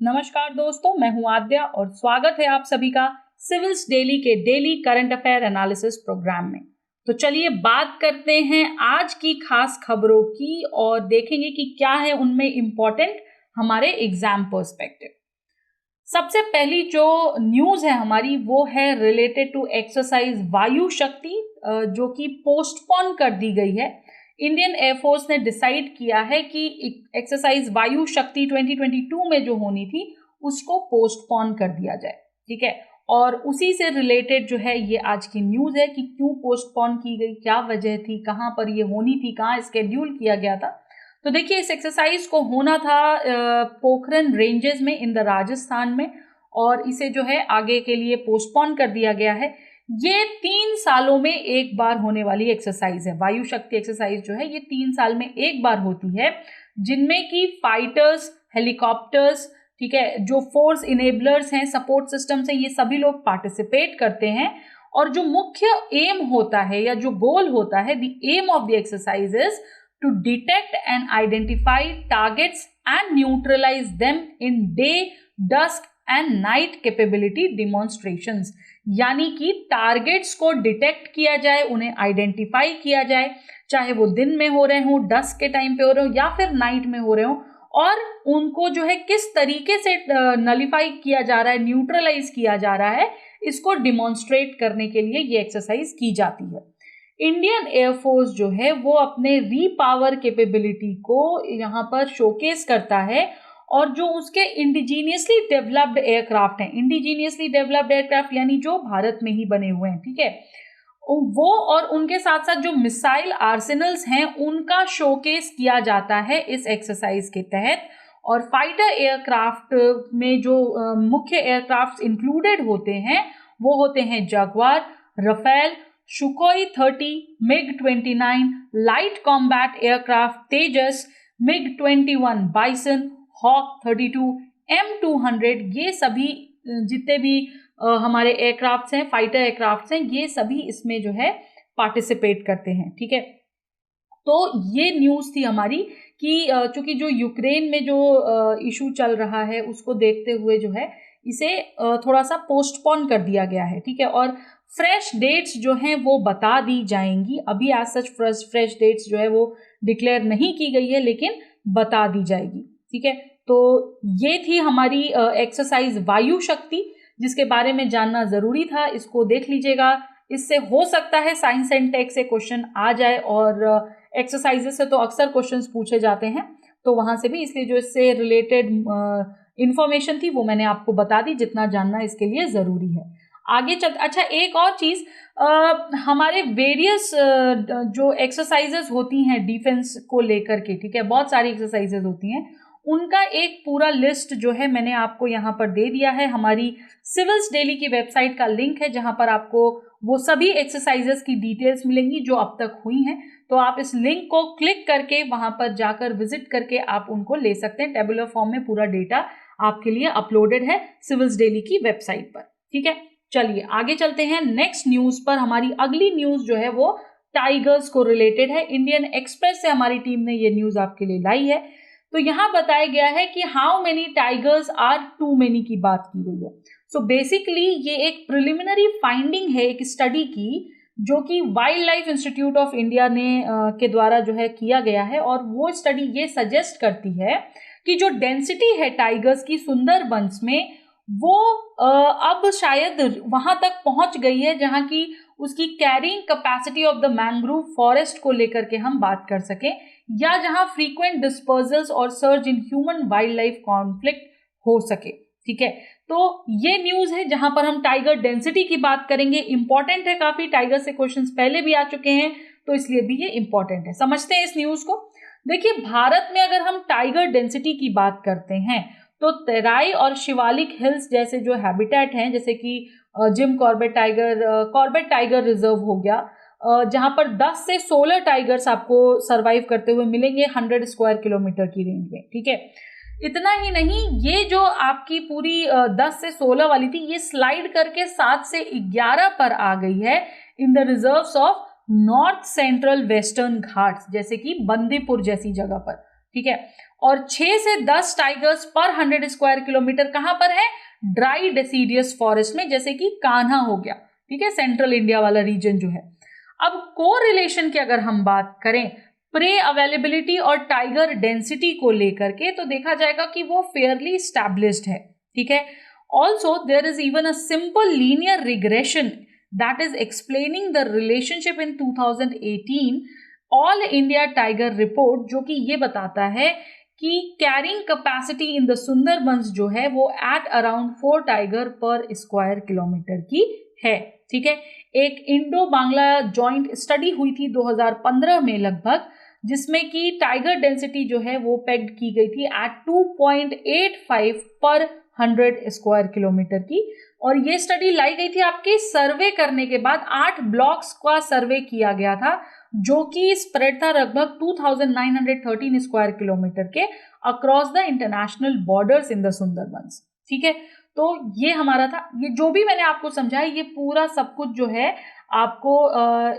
नमस्कार दोस्तों, मैं हूं आद्या और स्वागत है आप सभी का सिविल्स डेली के daily current affair analysis programme में। तो चलिए बात करते हैं आज की खास खबरों की और देखेंगे कि क्या है उनमें इम्पोर्टेंट हमारे एग्जाम पर्सपेक्टिव। सबसे पहली जो न्यूज है हमारी वो है रिलेटेड टू एक्सरसाइज वायु शक्ति, जो कि पोस्टपोन कर दी गई है। इंडियन एयरफोर्स ने डिसाइड किया है कि एक्सरसाइज वायु शक्ति 2022 में जो होनी थी उसको पोस्टपोन कर दिया जाए। ठीक है, और उसी से रिलेटेड जो है ये आज की न्यूज है कि क्यों पोस्टपोन की गई, क्या वजह थी, कहाँ पर ये होनी थी, कहाँ स्केड्यूल किया गया था। तो देखिए, इस एक्सरसाइज को होना था पोखरन रेंजेस में इन द राजस्थान में, और इसे जो है आगे के लिए पोस्टपोन कर दिया गया है। ये 3 सालों में एक बार होने वाली एक्सरसाइज है। वायु शक्ति एक्सरसाइज जो है ये 3 साल में एक बार होती है, जिनमें कि फाइटर्स, हेलीकॉप्टर्स, ठीक है, जो फोर्स इनेबलर्स हैं, सपोर्ट सिस्टम से, ये सभी लोग पार्टिसिपेट करते हैं। और जो मुख्य एम होता है या जो गोल होता है, the aim of the exercise is to detect and identify targets and neutralize them in day, dusk and night capability demonstrations। यानी कि टारगेट्स को डिटेक्ट किया जाए, उन्हें आइडेंटिफाई किया जाए, चाहे वो दिन में हो रहे हो, डस्क के टाइम पे हो रहे हो या फिर नाइट में हो रहे हो, और उनको जो है किस तरीके से नलिफाई किया जा रहा है, न्यूट्रलाइज किया जा रहा है, इसको डिमॉन्स्ट्रेट करने के लिए ये एक्सरसाइज की जाती है। इंडियन एयरफोर्स जो है वो अपने रीपावर कैपेबिलिटी को यहाँ पर शोकेस करता है, और जो उसके इंडिजीनियसली डेवलप्ड एयरक्राफ्ट हैं, इंडिजीनियसली डेवलप्ड एयरक्राफ्ट यानी जो भारत में ही बने हुए हैं, ठीक है, वो और उनके साथ साथ जो मिसाइल आर्सेनल्स हैं उनका शोकेस किया जाता है इस एक्सरसाइज के तहत। और फाइटर एयरक्राफ्ट में जो मुख्य एयरक्राफ्ट इंक्लूडेड होते हैं वो होते हैं Jaguar, Rafale, Sukhoi 30, MiG-29, light combat aircraft Tejas, MiG-21 Bison, Hawk 32, M200, ये सभी जितने भी हमारे एयरक्राफ्ट्स हैं, फाइटर एयरक्राफ्ट्स हैं, ये सभी इसमें जो है पार्टिसिपेट करते हैं। ठीक है, तो ये न्यूज़ थी हमारी कि चूंकि जो यूक्रेन में जो इशू चल रहा है उसको देखते हुए जो है इसे थोड़ा सा पोस्टपोन कर दिया गया है। ठीक है, और फ्रेश डेट्स जो हैं वो बता दी जाएंगी। अभी आज सच फ्रेश डेट्स जो है वो डिक्लेयर नहीं की गई है, लेकिन बता दी जाएगी। ठीक है, तो ये थी हमारी एक्सरसाइज वायु शक्ति, जिसके बारे में जानना जरूरी था। इसको देख लीजिएगा, इससे हो सकता है साइंस एंड टेक से क्वेश्चन आ जाए, और एक्सरसाइजेस से तो अक्सर क्वेश्चंस पूछे जाते हैं, तो वहां से भी, इसलिए जो इससे रिलेटेड इंफॉर्मेशन थी वो मैंने आपको बता दी, जितना जानना इसके लिए जरूरी है। आगे चल, अच्छा एक और चीज, हमारे वेरियस जो एक्सरसाइजेस होती हैं डिफेंस को लेकर के, ठीक है, बहुत सारी एक्सरसाइजेस होती हैं, उनका एक पूरा लिस्ट जो है मैंने आपको यहाँ पर दे दिया है। हमारी सिविल्स डेली की वेबसाइट का लिंक है जहाँ पर आपको वो सभी एक्सरसाइजेस की डिटेल्स मिलेंगी जो अब तक हुई हैं। तो आप इस लिंक को क्लिक करके वहां पर जाकर विजिट करके आप उनको ले सकते हैं। टेबुलर फॉर्म में पूरा डेटा आपके लिए अपलोडेड है सिविल्स डेली की वेबसाइट पर। ठीक है, चलिए आगे चलते हैं नेक्स्ट न्यूज पर। हमारी अगली न्यूज जो है वो टाइगर्स को रिलेटेड है। इंडियन एक्सप्रेस से हमारी टीम ने ये न्यूज आपके लिए लाई है। तो यहाँ बताया गया है कि how many tigers are too many की बात की गई है। सो बेसिकली ये एक प्रिलिमिनरी फाइंडिंग है एक स्टडी की, जो कि wild life institute of India ने के द्वारा जो है किया गया है। और वो स्टडी ये सजेस्ट करती है कि जो डेंसिटी है टाइगर्स की सुंदरबंस में, वो अब शायद वहां तक पहुंच गई है जहां की उसकी carrying capacity of the mangrove forest को लेकर के हम बात कर सकें, या जहां फ्रीक्वेंट डिस्पर्जल्स और surge in human wildlife conflict हो सके। ठीक है, तो ये न्यूज है जहां पर हम टाइगर डेंसिटी की बात करेंगे। इंपॉर्टेंट है काफी, टाइगर से क्वेश्चंस पहले भी आ चुके हैं, तो इसलिए भी ये इंपॉर्टेंट है। समझते हैं इस न्यूज को। देखिए, भारत में अगर हम टाइगर डेंसिटी की बात करते हैं तो तेराई और शिवालिक हिल्स जैसे जो हैबिटेट हैं, जैसे कि जिम कॉर्बेट टाइगर रिजर्व हो गया, जहां पर 10 से 16 टाइगर्स आपको सरवाइव करते हुए मिलेंगे 100 स्क्वायर किलोमीटर की रेंज में। ठीक है, इतना ही नहीं, ये जो आपकी पूरी 10 से 16 वाली थी, ये स्लाइड करके 7 से 11 पर आ गई है in the reserves of north central western Ghats, जैसे कि बंदीपुर जैसी जगह पर। ठीक है, और 6 से 10 टाइगर्स पर 100 स्क्वायर किलोमीटर कहां पर है? ड्राई डेसिडियस फॉरेस्ट में, जैसे कि कान्हा हो गया, ठीक है, सेंट्रल इंडिया वाला रीजन जो है। अब कोरिलेशन की अगर हम बात करें प्रे अवेलेबिलिटी और टाइगर डेंसिटी को लेकर के, तो देखा जाएगा कि वो फेयरली स्टैब्लिश्ड है, ठीक है। Also there is even a simple linear regression that is explaining the relationship in 2018 all India tiger report, जो कि ये बताता है कि carrying capacity in the Sundarbans जो है वो at around 4 tiger per square kilometre की है, ठीक है। एक इंडो बांग्ला जॉइंट स्टडी हुई थी 2015 में लगभग, जिसमें कि टाइगर डेंसिटी जो है वो पेग्ड की गई थी एट 2.85 पर 100 स्क्वायर किलोमीटर की। और ये स्टडी लाई गई थी आपके सर्वे करने के बाद, 8 ब्लॉक्स का सर्वे किया गया था, जो कि स्प्रेड था लगभग 2913 स्क्वायर किलोमीटर के across the international borders in the Sundarbans, ठीक है। तो ये हमारा था, ये जो भी मैंने आपको समझाया ये पूरा सब कुछ जो है आपको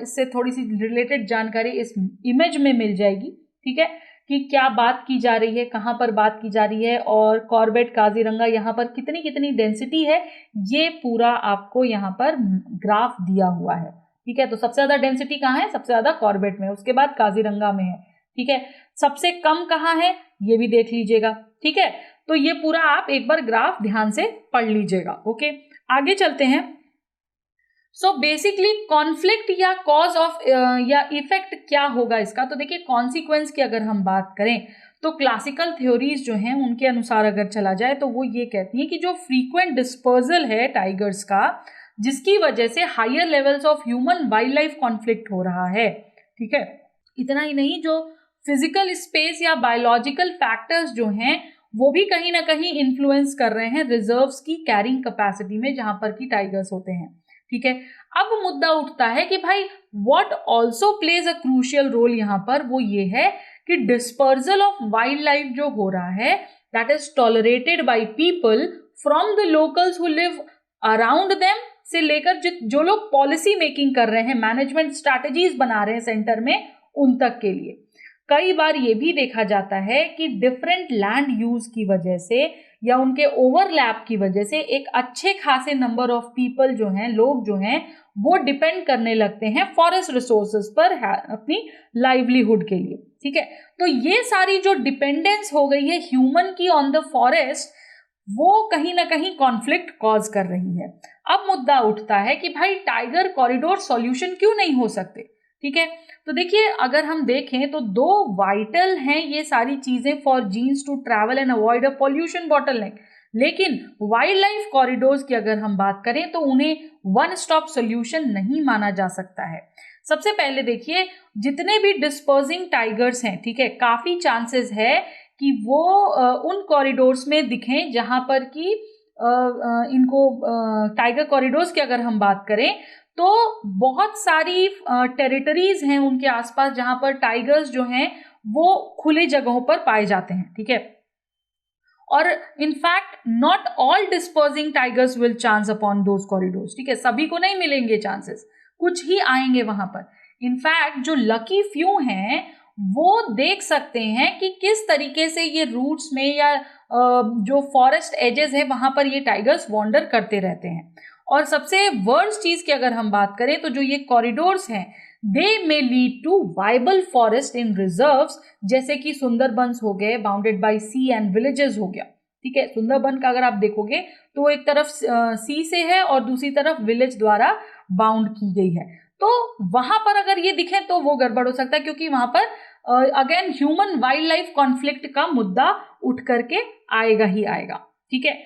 इससे थोड़ी सी रिलेटेड जानकारी इस इमेज में मिल जाएगी, ठीक है, कि क्या बात की जा रही है, कहाँ पर बात की जा रही है, और कॉर्बेट काजीरंगा यहाँ पर कितनी कितनी डेंसिटी है, ये पूरा आपको यहाँ पर ग्राफ दिया हुआ है, ठीक है। तो सबसे ज्यादा डेंसिटी कहाँ है? सबसे ज्यादा कॉर्बेट में, उसके बाद काजीरंगा में है, ठीक है। सबसे कम कहाँ है ये भी देख लीजिएगा, ठीक है। तो ये पूरा आप एक बार ग्राफ ध्यान से पढ़ लीजिएगा, ओके। आगे चलते हैं। सो बेसिकली कॉन्फ्लिक्ट या कॉज ऑफ या इफेक्ट क्या होगा इसका, तो देखिए कॉन्सिक्वेंस की अगर हम बात करें तो क्लासिकल थ्योरीज जो हैं उनके अनुसार अगर चला जाए तो वो ये कहती हैं कि जो फ्रीक्वेंट डिस्पर्जल है टाइगर्स का, जिसकी वजह से higher levels of human wildlife conflict हो रहा है, ठीक है। इतना ही नहीं, जो फिजिकल स्पेस या बायोलॉजिकल फैक्टर्स जो हैं वो भी कहीं ना कहीं इन्फ्लुएंस कर रहे हैं रिजर्व्स की कैरिंग कैपेसिटी में जहां पर की टाइगर्स होते हैं, ठीक है। अब मुद्दा उठता है कि भाई what also plays a crucial role यहाँ पर, वो ये है कि डिस्पर्जल ऑफ वाइल्ड लाइफ जो हो रहा है that is tolerated by people from the locals who live around them, से लेकर जो लोग पॉलिसी मेकिंग कर रहे हैं, मैनेजमेंट स्ट्रैटेजीज बना रहे हैं सेंटर में, उन तक के लिए। कई बार ये भी देखा जाता है कि डिफरेंट लैंड यूज की वजह से या उनके ओवरलैप की वजह से एक अच्छे खासे नंबर ऑफ पीपल जो हैं, लोग जो हैं, वो डिपेंड करने लगते हैं फॉरेस्ट रिसोर्सेज पर अपनी लाइवलीहुड के लिए, ठीक है। तो ये सारी जो डिपेंडेंस हो गई है ह्यूमन की ऑन द फॉरेस्ट, वो कहीं ना कहीं कॉन्फ्लिक्ट कॉज कर रही है। अब मुद्दा उठता है कि भाई टाइगर कॉरिडोर सॉल्यूशन क्यों नहीं हो सकते, ठीक है। तो देखिए अगर हम देखें तो 2 वाइटल हैं ये सारी चीजें for genes to travel and avoid a pollution bottleneck, लेकिन वाइल्ड लाइफ कॉरिडोर्स की अगर हम बात करें तो उन्हें वन स्टॉप सोल्यूशन नहीं माना जा सकता है। सबसे पहले देखिए जितने भी डिस्पर्सिंग टाइगर्स हैं, ठीक है, काफी चांसेस है कि वो उन कॉरिडोर्स में दिखें जहां पर कि इनको टाइगर कॉरिडोर्स की अगर हम बात करें तो बहुत सारी टेरिटरीज हैं उनके आसपास जहां पर टाइगर्स जो हैं वो खुली जगहों पर पाए जाते हैं, ठीक है। और in fact not all dispersing tigers will chance upon those corridors, ठीक है, सभी को नहीं मिलेंगे चांसेस, कुछ ही आएंगे वहां पर। इनफैक्ट जो लकी फ्यू हैं वो देख सकते हैं कि किस तरीके से ये रूट्स में या जो फॉरेस्ट एजेस है वहां पर ये टाइगर्स वॉन्डर करते रहते हैं। और सबसे वर्स्ट चीज की अगर हम बात करें तो जो ये कॉरिडोर्स हैं they may lead to viable forest in reserves, जैसे कि सुंदरबंस हो गए bounded by sea and villages हो गया, ठीक है। सुंदरबन का अगर आप देखोगे तो एक तरफ सी से है और दूसरी तरफ विलेज द्वारा बाउंड की गई है, तो वहां पर अगर ये दिखे तो वो गड़बड़ हो सकता है, क्योंकि वहां पर again human wildlife conflict का मुद्दा उठ करके आएगा ही आएगा, ठीक है।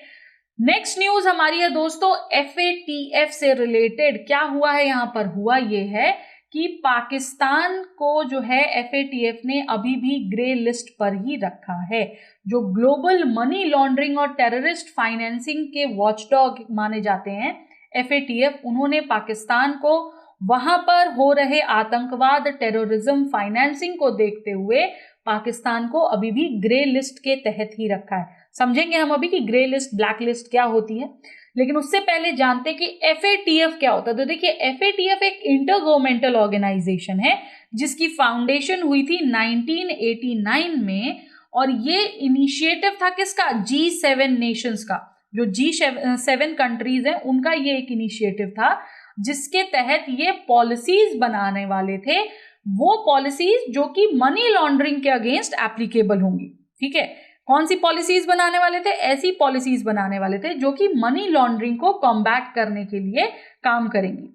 नेक्स्ट न्यूज हमारी है दोस्तों FATF से रिलेटेड। क्या हुआ है यहाँ पर? हुआ ये है कि पाकिस्तान को जो है FATF ने अभी भी ग्रे लिस्ट पर ही रखा है। जो ग्लोबल मनी लॉन्ड्रिंग और टेररिस्ट फाइनेंसिंग के वॉचडॉग माने जाते हैं FATF, उन्होंने पाकिस्तान को वहां पर हो रहे आतंकवाद, टेररिज्म, फाइनेंसिंग को देखते हुए पाकिस्तान को अभी भी ग्रे लिस्ट के तहत ही रखा है। समझेंगे हम अभी कि ग्रे लिस्ट, ब्लैक लिस्ट क्या होती है, लेकिन उससे पहले जानते हैं कि FATF क्या होता है। तो देखिए FATF एक इंटर गवर्नमेंटल ऑर्गेनाइजेशन है जिसकी फाउंडेशन हुई थी 1989 में, और ये इनिशिएटिव था किसका, G7 नेशंस का, जो G7 कंट्रीज हैं उनका ये एक इनिशिएटिव था जिसके तहत ये पॉलिसीज बनाने वाले थे, वो पॉलिसीज जो कि मनी लॉन्ड्रिंग के अगेंस्ट एप्लीकेबल होंगी। ठीक है, कौन सी पॉलिसीज बनाने वाले थे, ऐसी पॉलिसीज बनाने वाले थे जो कि मनी लॉन्ड्रिंग को कॉम्बैट करने के लिए काम करेंगी।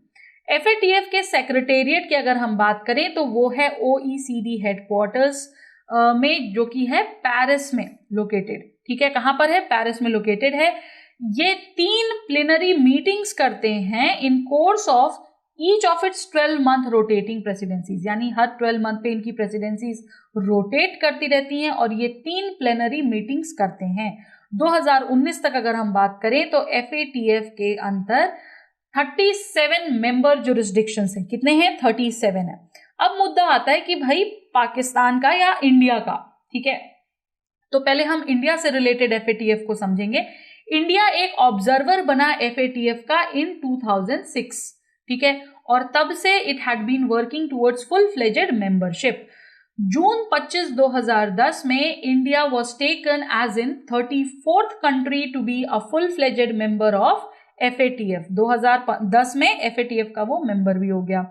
FATF के सेक्रेटेरिएट की अगर हम बात करें तो वो है OECD हेडक्वार्टर्स में, जो कि है पेरिस में लोकेटेड। ठीक है, कहाँ पर है, पेरिस में लोकेटेड है। ये 3 प्लेनरी मीटिंग्स करते हैं in course of each of its 12 month rotating presidencies, यानी हर 12 मंथ पे इनकी प्रेसिडेंसीज रोटेट करती रहती हैं और ये 3 प्लेनरी मीटिंग्स करते हैं। 2019 तक अगर हम बात करें तो FATF के अंदर 37 मेंबर जुरिस्डिक्शंस हैं। कितने हैं, 37 है। अब मुद्दा आता है कि भाई पाकिस्तान का या इंडिया का। ठीक है, तो पहले हम इंडिया से रिलेटेड FATF को समझेंगे। इंडिया एक ऑब्जर्वर बना FATF का इन 2006। ठीक है, और तब से it had been working towards full fledged membership. June 25, 2010 में India was taken as in 34th country to be a full fledged member of FATF। 2010 में FATF का वो मेंबर भी हो गया।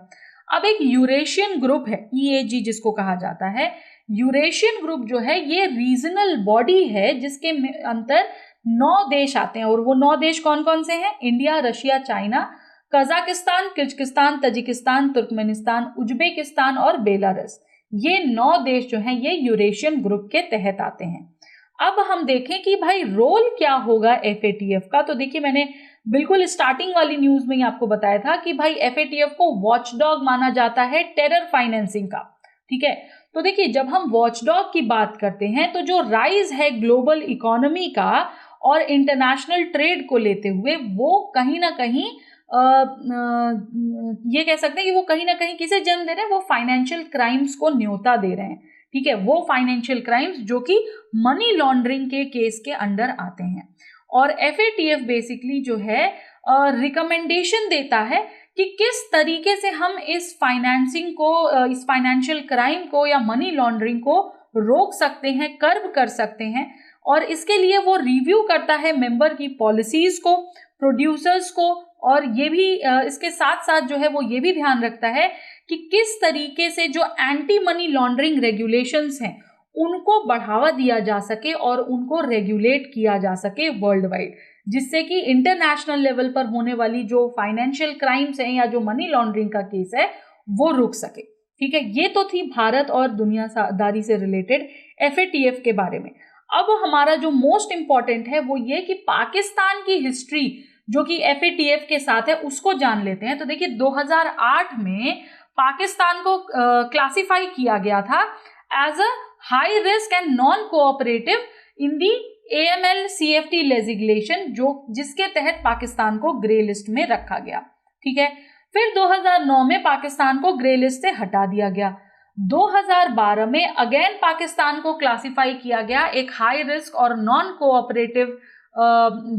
अब एक यूरेशियन ग्रुप है, EAG जिसको कहा जाता है। यूरेशियन ग्रुप जो है ये रीजनल बॉडी है जिसके अंदर 9 देश आते हैं, और वो 9 देश कौन कौन से हैं, India, Russia, China, Kazakhstan, Kyrgyzstan, Tajikistan, Turkmenistan, Uzbekistan और बेलारूस। ये 9 देश जो हैं ये यूरेशियन ग्रुप के तहत आते हैं। अब हम देखें कि भाई रोल क्या होगा FATF का, तो देखिए मैंने बिल्कुल स्टार्टिंग वाली न्यूज में ही आपको बताया था कि भाई FATF को वॉचडॉग माना जाता है टेरर फाइनेंसिंग का। ठीक है, तो देखिए जब हम वॉचडॉग की बात करते हैं तो जो राइज है ग्लोबल इकोनॉमी का और इंटरनेशनल ट्रेड को लेते हुए वो कहीं ना कहीं ये कह सकते हैं कि वो कहीं ना कहीं किसे जन्म दे रहे हैं, वो फाइनेंशियल क्राइम्स को न्योता दे रहे हैं। ठीक है, वो फाइनेंशियल क्राइम्स जो कि मनी लॉन्ड्रिंग के केस के अंडर आते हैं। और FATF बेसिकली जो है रिकमेंडेशन देता है कि किस तरीके से हम इस फाइनेंसिंग को, इस फाइनेंशियल क्राइम को या मनी लॉन्ड्रिंग को रोक सकते हैं, कर्ब कर सकते हैं। और इसके लिए वो रिव्यू करता है मेंबर की पॉलिसीज को, प्रोड्यूसर्स को, और ये भी इसके साथ साथ जो है वो ये भी ध्यान रखता है कि किस तरीके से जो एंटी मनी लॉन्ड्रिंग रेगुलेशंस हैं उनको बढ़ावा दिया जा सके और उनको रेगुलेट किया जा सके वर्ल्ड वाइड, जिससे कि इंटरनेशनल लेवल पर होने वाली जो फाइनेंशियल क्राइम्स हैं या जो मनी लॉन्ड्रिंग का केस है वो रुक सके। ठीक है, ये तो थी भारत और दुनियादारी से रिलेटेड FATF के बारे में। अब हमारा जो मोस्ट इंपॉर्टेंट है वो ये कि पाकिस्तान की हिस्ट्री जो कि FATF के साथ है उसको जान लेते हैं। तो देखिए 2008 में पाकिस्तान को क्लासिफाई किया गया था as a high risk and non cooperative in the AML-CFT legislation, जिसके तहत पाकिस्तान को ग्रे लिस्ट में रखा गया। ठीक है, फिर 2009 में पाकिस्तान को ग्रे लिस्ट से हटा दिया गया। 2012 में अगेन पाकिस्तान को क्लासिफाई किया गया एक हाई रिस्क और नॉन कोऑपरेटिव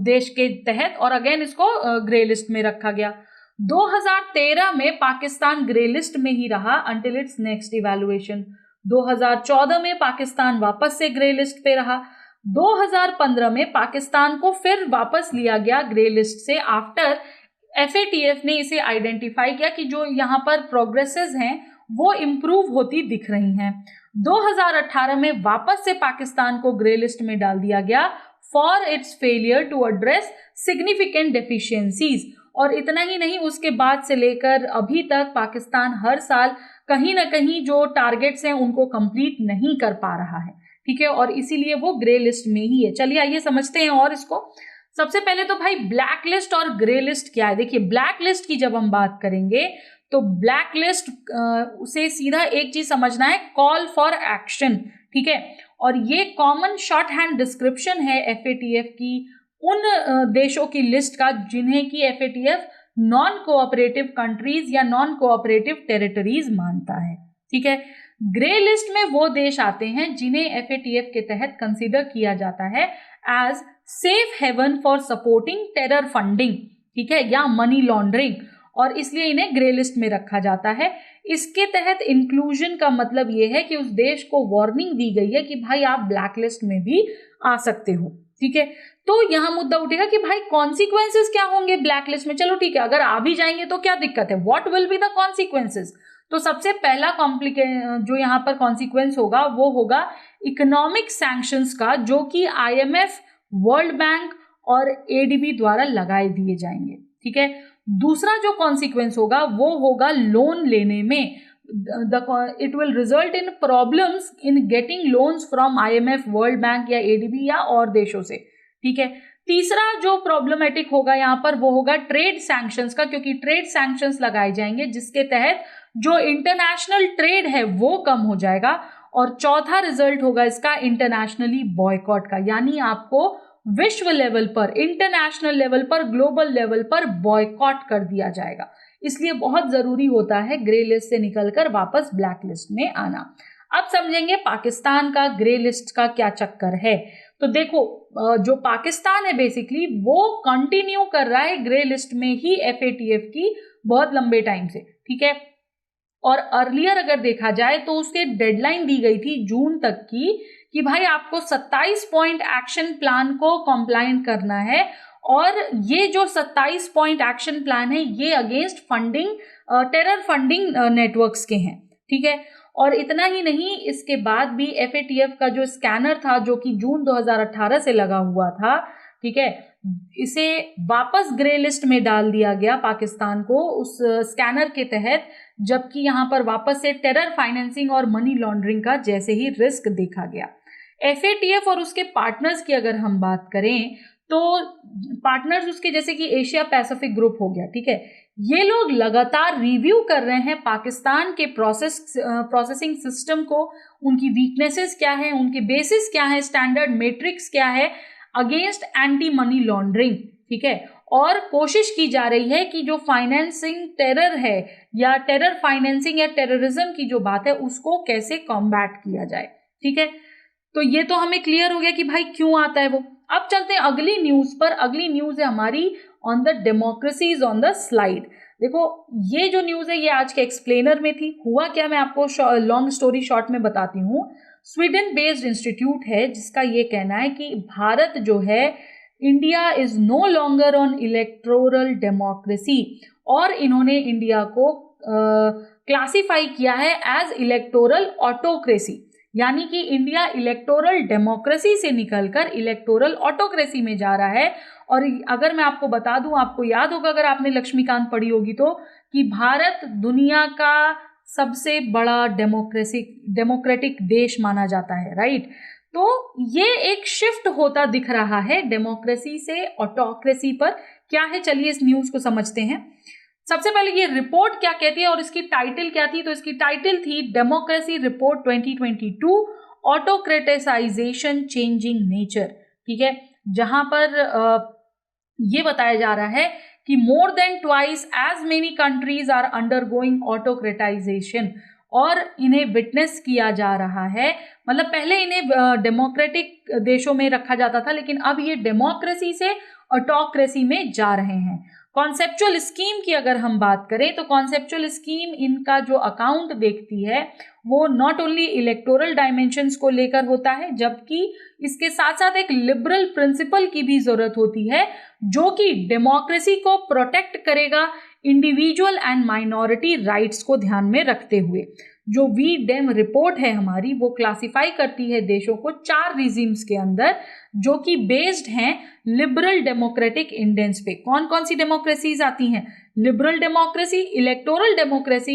देश के तहत, और अगेन इसको ग्रे लिस्ट में रखा गया। 2013 में पाकिस्तान ग्रे लिस्ट में ही रहा अंटिल इट्स नेक्स्ट इवैल्यूएशन। 2014 में पाकिस्तान वापस से ग्रे लिस्ट पे रहा। 2015 में पाकिस्तान को फिर वापस लिया गया ग्रे लिस्ट से आफ्टर FATF ने इसे आइडेंटिफाई किया कि जो यहाँ पर प्रोग्रेसेस हैं वो इम्प्रूव होती दिख रही हैं। 2018 में वापस से पाकिस्तान को ग्रे लिस्ट में डाल दिया गया for its failure to address significant deficiencies. और इतना ही नहीं, उसके बाद से लेकर अभी तक पाकिस्तान हर साल कहीं ना कहीं जो टारगेट्स हैं उनको कंप्लीट नहीं कर पा रहा है। ठीक है, और इसीलिए वो ग्रे लिस्ट में ही है। चलिए आइए समझते हैं और इसको। सबसे पहले तो भाई ब्लैक लिस्ट और ग्रे लिस्ट क्या है। देखिए ब्लैक लिस्ट की जब हम बात करेंगे तो ब्लैक लिस्ट उसे सीधा एक चीज समझना है, कॉल फॉर एक्शन। ठीक है, और ये कॉमन शॉर्ट हैंड डिस्क्रिप्शन है FATF की उन देशों की लिस्ट का जिन्हें की FATF नॉन कोऑपरेटिव कंट्रीज या नॉन कोऑपरेटिव टेरिटरीज मानता है। ठीक है, ग्रे लिस्ट में वो देश आते हैं जिन्हें FATF के तहत कंसीडर किया जाता है as safe haven for supporting terror funding, ठीक है, या मनी लॉन्ड्रिंग। और इसलिए इन्हें ग्रे लिस्ट में रखा जाता है। इसके तहत इंक्लूजन का मतलब ये है कि उस देश को वार्निंग दी गई है कि भाई आप ब्लैक लिस्ट में भी आ सकते हो। ठीक है, तो यहाँ मुद्दा उठेगा कि भाई कॉन्सिक्वेंसेस क्या होंगे ब्लैक लिस्ट में। चलो ठीक है, अगर आ भी जाएंगे तो क्या दिक्कत है, what will be the consequences. तो सबसे पहला जो यहाँ पर कॉन्सिक्वेंस होगा वो होगा इकोनॉमिक सैंक्शंस का, जो कि IMF, वर्ल्ड बैंक और ADB द्वारा लगाए दिए जाएंगे। ठीक है, दूसरा जो कॉन्सिक्वेंस होगा वो होगा लोन लेने में, it will result in problems in getting loans from IMF, world bank या ADB या और देशों से। ठीक है, तीसरा जो प्रॉब्लमेटिक होगा यहाँ पर वो होगा ट्रेड सैंक्शंस का, क्योंकि ट्रेड सैंक्शंस लगाए जाएंगे जिसके तहत जो इंटरनेशनल ट्रेड है वो कम हो जाएगा। और चौथा रिजल्ट होगा इसका इंटरनेशनली बॉयकॉट का, यानी आपको विश्व लेवल पर, इंटरनेशनल लेवल पर, ग्लोबल लेवल पर बॉयकॉट कर दिया जाएगा। इसलिए बहुत जरूरी होता है ग्रे लिस्ट से निकलकर वापस ब्लैक लिस्ट में आना। अब समझेंगे पाकिस्तान का ग्रे लिस्ट का क्या चक्कर है। तो देखो, जो पाकिस्तान है बेसिकली वो कंटिन्यू कर रहा है ग्रे लिस्ट में ही FATF की बहुत लंबे टाइम से। ठीक है, और अर्लियर अगर देखा जाए तो उसके डेडलाइन दी गई थी जून तक की कि भाई आपको 27 पॉइंट एक्शन प्लान को कंप्लायंट करना है। और ये जो 27 पॉइंट एक्शन प्लान है ये against funding, terror funding networks के हैं। ठीक है, और इतना ही नहीं, इसके बाद भी FATF का जो स्कैनर था जो कि जून 2018 से लगा हुआ था, ठीक है, इसे वापस ग्रे लिस्ट में डाल दिया गया पाकिस्तान को उस स्कैनर के तहत, जबकि यहाँ पर वापस से टेरर फाइनेंसिंग और मनी लॉन्ड्रिंग का जैसे ही रिस्क देखा गया। FATF और उसके पार्टनर्स की अगर हम बात करें तो पार्टनर्स उसके जैसे कि एशिया पैसिफिक ग्रुप हो गया। ठीक है, ये लोग लगातार रिव्यू कर रहे हैं पाकिस्तान के प्रोसेसिंग सिस्टम को, उनकी वीकनेसेस क्या है, उनके बेसिस क्या है, स्टैंडर्ड मैट्रिक्स क्या है अगेंस्ट एंटी मनी लॉन्ड्रिंग। ठीक है, और कोशिश की जा रही है कि जो फाइनेंसिंग टेरर है या टेरर फाइनेंसिंग या टेररिज्म की जो बात है उसको कैसे कॉम्बैट किया जाए। ठीक है, तो ये तो हमें क्लियर हो गया कि भाई क्यों आता है वो। अब चलते हैं अगली न्यूज पर। अगली न्यूज है हमारी on the democracies on the slide. देखो, ये जो न्यूज है ये आज के एक्सप्लेनर में थी। हुआ क्या, मैं आपको लॉन्ग स्टोरी शॉर्ट में बताती हूँ। स्वीडन बेस्ड इंस्टीट्यूट है जिसका ये कहना है कि भारत जो है, India is no longer on electoral democracy, और इन्होंने इंडिया को क्लासिफाई किया है एज इलेक्टोरल ऑटोक्रेसी, यानी कि इंडिया इलेक्टोरल डेमोक्रेसी से निकलकर इलेक्टोरल ऑटोक्रेसी में जा रहा है। और अगर मैं आपको बता दूं, आपको याद होगा अगर आपने लक्ष्मीकांत पढ़ी होगी तो, कि भारत दुनिया का सबसे बड़ा डेमोक्रेटिक देश माना जाता है, राइट। तो ये एक शिफ्ट होता दिख रहा है डेमोक्रेसी से ऑटोक्रेसी पर। क्या है, चलिए इस न्यूज को समझते हैं। सबसे पहले ये रिपोर्ट क्या कहती है और इसकी टाइटल क्या थी। तो इसकी टाइटल थी डेमोक्रेसी रिपोर्ट 2022 ऑटोक्रेटिसाइजेशन चेंजिंग नेचर। ठीक है, जहां पर ये बताया जा रहा है कि more than twice as many countries are undergoing autocratisation, और इन्हें विटनेस किया जा रहा है। मतलब पहले इन्हें डेमोक्रेटिक देशों में रखा जाता था, लेकिन अब ये डेमोक्रेसी से ऑटोक्रेसी में जा रहे हैं। कॉन्सेप्चुअल स्कीम की अगर हम बात करें तो कॉन्सेप्चुअल स्कीम इनका जो अकाउंट देखती है वो नॉट ओनली इलेक्टोरल डायमेंशंस को लेकर होता है, जबकि इसके साथ साथ एक लिबरल प्रिंसिपल की भी जरूरत होती है जो कि डेमोक्रेसी को प्रोटेक्ट करेगा इंडिविजुअल एंड माइनॉरिटी राइट्स को ध्यान में रखते हुए। जो वी डेम रिपोर्ट है हमारी, वो क्लासिफाई करती है देशों को 4 रिजिम्स के अंदर जो कि बेस्ड हैं लिबरल डेमोक्रेटिक इंडेंस पे। कौन कौन सी डेमोक्रेसीज आती हैं? लिबरल डेमोक्रेसी,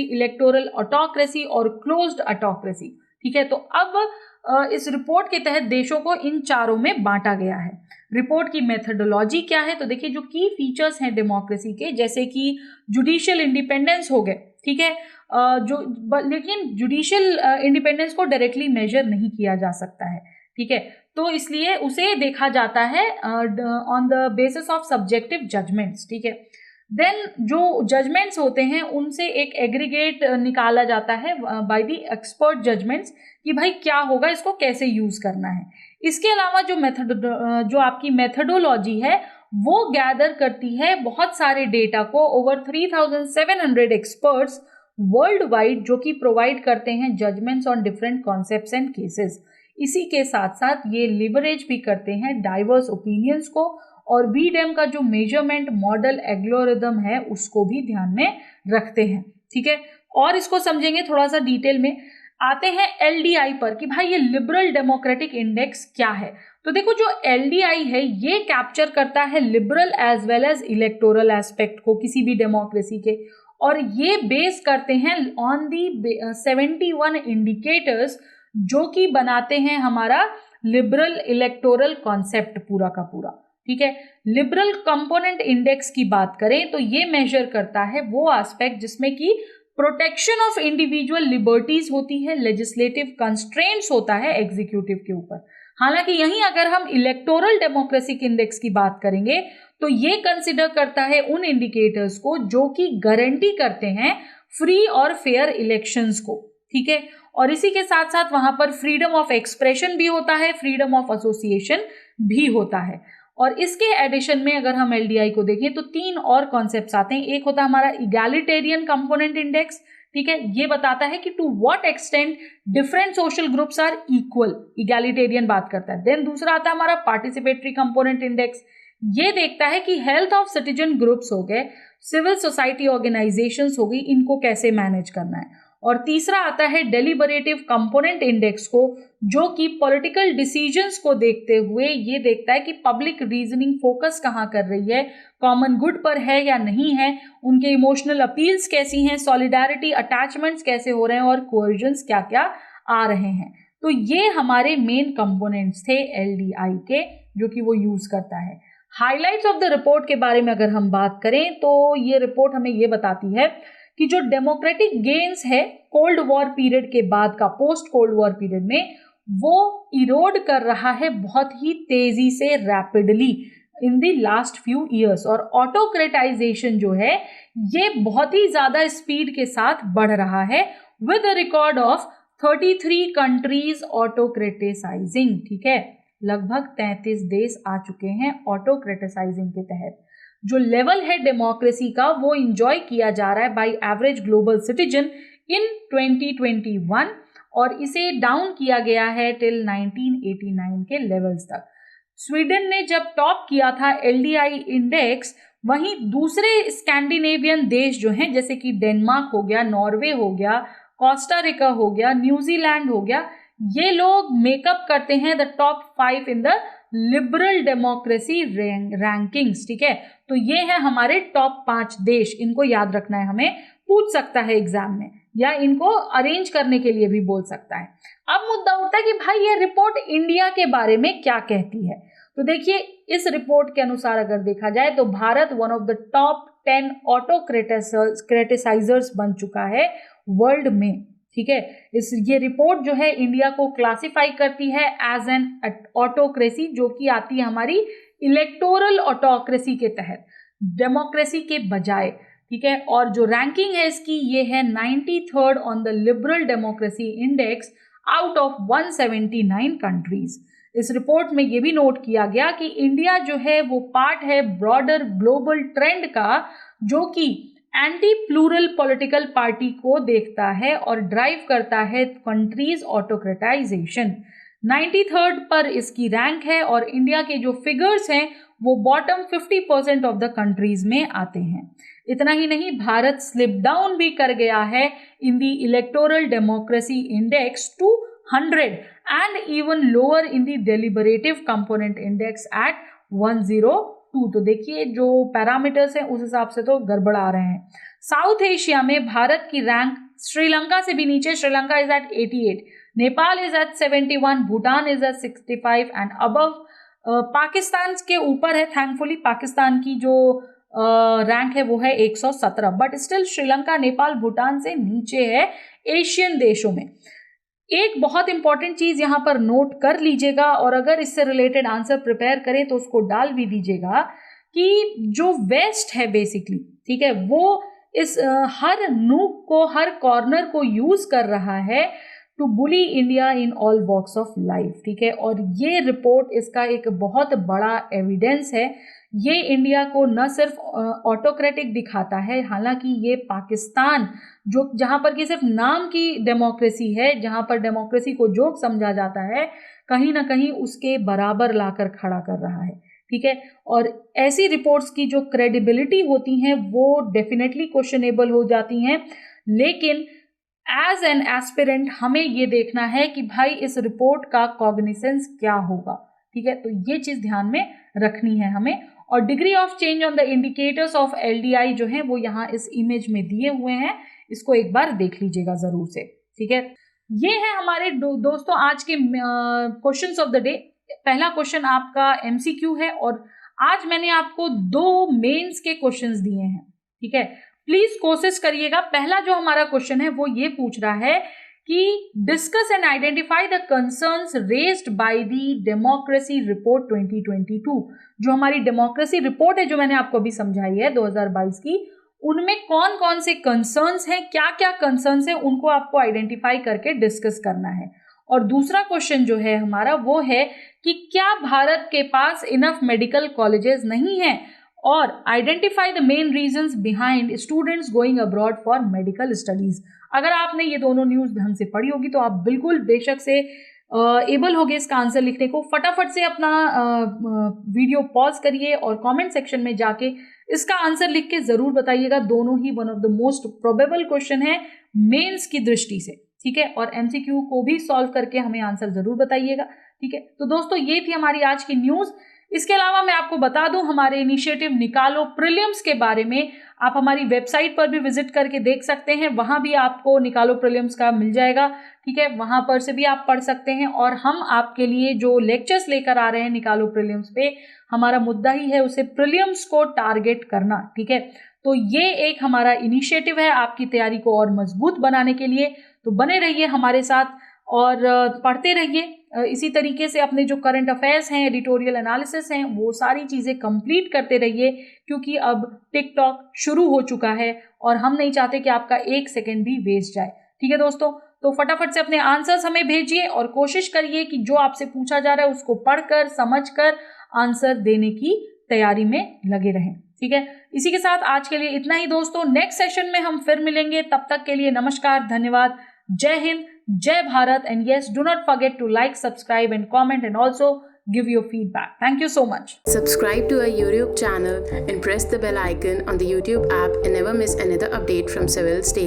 इलेक्टोरल ऑटोक्रेसी और क्लोज्ड ऑटोक्रेसी। ठीक है, तो अब इस रिपोर्ट के तहत देशों को इन चारों में बांटा गया है। रिपोर्ट की मेथडोलॉजी क्या है, तो देखिए जो की फीचर्स हैं डेमोक्रेसी के, जैसे कि जुडिशियल इंडिपेंडेंस हो गए। ठीक है, लेकिन जुडिशियल इंडिपेंडेंस को डायरेक्टली मेजर नहीं किया जा सकता है। ठीक है, तो इसलिए उसे देखा जाता है on the basis of subjective judgements. ठीक है, देन जो जजमेंट्स होते हैं उनसे एक एग्रीगेट निकाला जाता है बाय द एक्सपर्ट जजमेंट्स कि भाई क्या होगा, इसको कैसे यूज करना है। इसके अलावा जो आपकी मेथडोलॉजी है वो गैदर करती है बहुत सारे डेटा को, ओवर 3700 एक्सपर्ट्स वर्ल्ड वाइड, जो कि प्रोवाइड करते हैं judgements on different concepts and cases. इसी के साथ साथ ये लिवरेज भी करते हैं डाइवर्स ओपिनियंस को, और वीडेम का जो मेजरमेंट मॉडल एल्गोरिदम है उसको भी ध्यान में रखते हैं। ठीक है, और इसको समझेंगे थोड़ा सा डिटेल में। आते हैं एलडीआई पर कि भाई ये लिबरल डेमोक्रेटिक इंडेक्स क्या है। तो देखो, जो एलडीआई है ये कैप्चर करता है liberal as well as electoral aspect को किसी भी डेमोक्रेसी के, और ये बेस करते हैं ऑन दी 71 इंडिकेटर्स जो कि बनाते हैं हमारा लिबरल इलेक्टोरल कॉन्सेप्ट पूरा का पूरा। ठीक है, लिबरल कंपोनेंट इंडेक्स की बात करें तो ये मेजर करता है वो एस्पेक्ट जिसमें कि प्रोटेक्शन ऑफ इंडिविजुअल लिबर्टीज होती है, लेजिस्लेटिव कंस्ट्रेंट्स होता है एग्जीक्यूटिव के ऊपर। हालांकि यहीं अगर हम इलेक्टोरल डेमोक्रेसी इंडेक्स की बात करेंगे तो ये कंसिडर करता है उन इंडिकेटर्स को जो कि गारंटी करते हैं फ्री और फेयर इलेक्शंस को। ठीक है, और इसी के साथ साथ वहां पर फ्रीडम ऑफ एक्सप्रेशन भी होता है, फ्रीडम ऑफ एसोसिएशन भी होता है। और इसके एडिशन में अगर हम एलडीआई को देखें तो 3 और कॉन्सेप्ट्स आते हैं। एक होता है हमारा इगैलिटेरियन कंपोनेंट इंडेक्स। ठीक है, ये बताता है कि to what extent different social groups are equal, egalitarian बात करता है। देन दूसरा आता है हमारा पार्टिसिपेटरी कंपोनेंट इंडेक्स। ये देखता है कि हेल्थ ऑफ सिटीजन ग्रुप्स हो गए, सिविल सोसाइटी ऑर्गेनाइजेशंस हो गई, इनको कैसे मैनेज करना है। और तीसरा आता है डेलिबरेटिव कंपोनेंट इंडेक्स को, जो कि पॉलिटिकल डिसीजंस को देखते हुए ये देखता है कि पब्लिक रीजनिंग फोकस कहाँ कर रही है, कॉमन गुड पर है या नहीं है, उनके इमोशनल अपील्स कैसी हैं, सॉलिडारिटी अटैचमेंट्स कैसे हो रहे हैं, और कोएर्जन्स क्या क्या आ रहे हैं। तो ये हमारे मेन कंपोनेंट्स थे एलडीआई के, जो कि वो यूज करता है। हाइलाइट्स ऑफ द रिपोर्ट के बारे में अगर हम बात करें तो ये रिपोर्ट हमें ये बताती है कि जो डेमोक्रेटिक गेन्स है कोल्ड वॉर पीरियड के बाद का, पोस्ट कोल्ड वॉर पीरियड में, वो इरोड कर रहा है बहुत ही तेजी से, rapidly in the last few years. और ऑटोक्रेटाइजेशन जो है ये बहुत ही ज्यादा स्पीड के साथ बढ़ रहा है, with a record of 33 countries autocratising. ठीक है, लगभग 33 देश आ चुके हैं ऑटोक्रेटिसाइजिंग के तहत। जो लेवल है डेमोक्रेसी का वो इंजॉय किया जा रहा है बाय एवरेज ग्लोबल सिटीजन इन 2021, और इसे डाउन किया गया है टिल 1989 के लेवल्स तक। स्वीडन ने जब टॉप किया था एलडीआई इंडेक्स, वहीं दूसरे स्कैंडिनेवियन देश जो हैं जैसे कि डेनमार्क हो गया, नॉर्वे हो गया, कोस्टा रिका हो गया, न्यूजीलैंड हो गया, ये लोग मेकअप करते हैं the top 5 in the liberal democracy rankings. ठीक है, तो ये है हमारे टॉप 5 देश, इनको याद रखना है, हमें पूछ सकता है एग्जाम में, या इनको अरेंज करने के लिए भी बोल सकता है। अब मुद्दा उठता है कि भाई ये रिपोर्ट इंडिया के बारे में क्या कहती है। तो देखिए, इस रिपोर्ट के अनुसार अगर देखा जाए तो Bharat one of the top 10 ऑटोक्रेटिसाइजर्स बन चुका है वर्ल्ड में। ठीक है, ये रिपोर्ट जो है इंडिया को क्लासिफाई करती है एज एन ऑटोक्रेसी, जो कि आती है हमारी इलेक्टोरल ऑटोक्रेसी के तहत, डेमोक्रेसी के बजाय। ठीक है, और जो रैंकिंग है इसकी ये है 93rd on the liberal democracy index out of 179 countries. इस रिपोर्ट में ये भी नोट किया गया कि इंडिया जो है वो पार्ट है ब्रॉडर ग्लोबल ट्रेंड का, जो कि एंटी प्लूरल पॉलिटिकल पार्टी को देखता है और ड्राइव करता है कंट्रीज ऑटोक्रेटाइजेशन। 93rd पर इसकी रैंक है, और इंडिया के जो फिगर्स हैं वो बॉटम 50% ऑफ द कंट्रीज में आते हैं। इतना ही नहीं, भारत स्लिप डाउन भी कर गया है in the electoral democracy index to 100 and even lower in the deliberative component index at 102। तो देखिए जो पैरामीटर्स हैं उस हिसाब से तो गड़बड़ आ रहे हैं। साउथ एशिया में भारत की रैंक श्रीलंका से भी नीचे, Sri Lanka is at 88, Nepal is at 71, Bhutan is at 65 and above Pakistan के ऊपर है। थैंकफुली पाकिस्तान की जो रैंक है वो है 117, बट स्टिल श्रीलंका नेपाल भूटान से नीचे है एशियन देशों में। एक बहुत इंपॉर्टेंट चीज यहाँ पर नोट कर लीजिएगा, और अगर इससे रिलेटेड आंसर प्रिपेयर करें तो उसको डाल भी दीजिएगा, कि जो वेस्ट है बेसिकली, ठीक है, वो इस हर नूक को, हर कॉर्नर को यूज कर रहा है to bully India in all walks of life, ठीक है। और ये रिपोर्ट इसका एक बहुत बड़ा एविडेंस है। ये इंडिया को न सिर्फ ऑटोक्रेटिक दिखाता है, हालांकि ये पाकिस्तान जो जहां पर कि सिर्फ नाम की डेमोक्रेसी है, जहां पर डेमोक्रेसी को जोक समझा जाता है, कहीं ना कहीं उसके बराबर लाकर खड़ा कर रहा है, ठीक है। और ऐसी रिपोर्ट्स की जो क्रेडिबिलिटी होती हैं वो डेफिनेटली क्वेश्चनेबल हो जाती हैं, लेकिन एज एन एस्पिरेंट हमें ये देखना है कि भाई इस रिपोर्ट का कॉग्निसेंस क्या होगा, ठीक है। तो ये चीज ध्यान में रखनी है हमें। और degree of change on the indicators of LDI जो है वो यहाँ इस इमेज में दिए हुए हैं, इसको एक बार देख लीजिएगा जरूर से, ठीक है। ये है हमारे दोस्तों आज के क्वेश्चंस ऑफ द डे। पहला क्वेश्चन आपका एमसीक्यू है और आज मैंने आपको 2 मेंस के क्वेश्चंस दिए हैं, ठीक है। प्लीज कोशिश करिएगा। पहला जो हमारा क्वेश्चन है वो ये पूछ रहा है कि discuss and identify the concerns raised by the democracy report 2022। जो हमारी डेमोक्रेसी रिपोर्ट है जो मैंने आपको अभी समझाई है 2022 की, उनमें कौन कौन से कंसर्न्स हैं, क्या क्या कंसर्न्स हैं, उनको आपको आइडेंटिफाई करके डिस्कस करना है। और दूसरा क्वेश्चन जो है हमारा वो है कि क्या भारत के पास इनफ मेडिकल कॉलेजेस नहीं है, और identify the main reasons behind students going abroad for medical studies. अगर आपने ये दोनों न्यूज ढंग से पढ़ी होगी तो आप बिल्कुल बेशक से एबल होगे इसका आंसर लिखने को। फटाफट से अपना वीडियो पॉज करिए और कमेंट सेक्शन में जाके इसका आंसर लिख के जरूर बताइएगा। दोनों ही one of the most probable question है मेंस की दृष्टि से, ठीक है। और एमसीक्यू को भी सॉल्व करके हमें आंसर जरूर बताइएगा, ठीक है। तो दोस्तों ये थी हमारी आज की न्यूज। इसके अलावा मैं आपको बता दूं हमारे इनिशिएटिव निकालो प्रीलिम्स के बारे में आप हमारी वेबसाइट पर भी विजिट करके देख सकते हैं। वहां भी आपको निकालो प्रीलिम्स का मिल जाएगा, ठीक है। वहां पर से भी आप पढ़ सकते हैं। और हम आपके लिए जो लेक्चर्स लेकर आ रहे हैं निकालो प्रीलिम्स पे, हमारा मुद्दा ही है उसे प्रीलिम्स को टारगेट करना, ठीक है। तो ये एक हमारा इनिशिएटिव है आपकी तैयारी को और मजबूत बनाने के लिए। तो बने रहिए हमारे साथ और पढ़ते रहिए। इसी तरीके से अपने जो करंट अफेयर्स हैं, एडिटोरियल एनालिसिस हैं, वो सारी चीज़ें कंप्लीट करते रहिए, क्योंकि अब टिकटॉक शुरू हो चुका है और हम नहीं चाहते कि आपका 1 सेकेंड भी वेस्ट जाए, ठीक है दोस्तों। तो फटाफट से अपने आंसर्स हमें भेजिए और कोशिश करिए कि जो आपसे पूछा जा रहा है उसको पढ़कर समझकर आंसर देने की तैयारी में लगे रहें, ठीक है। इसी के साथ आज के लिए इतना ही दोस्तों। नेक्स्ट सेशन में हम फिर मिलेंगे, तब तक के लिए नमस्कार, धन्यवाद, जय हिंद, जय Bharat, and yes, do not forget to like, subscribe and comment and also give your feedback. Thank you so much. Subscribe to our YouTube channel and press the bell icon on the YouTube app and never miss another update from Civils Daily.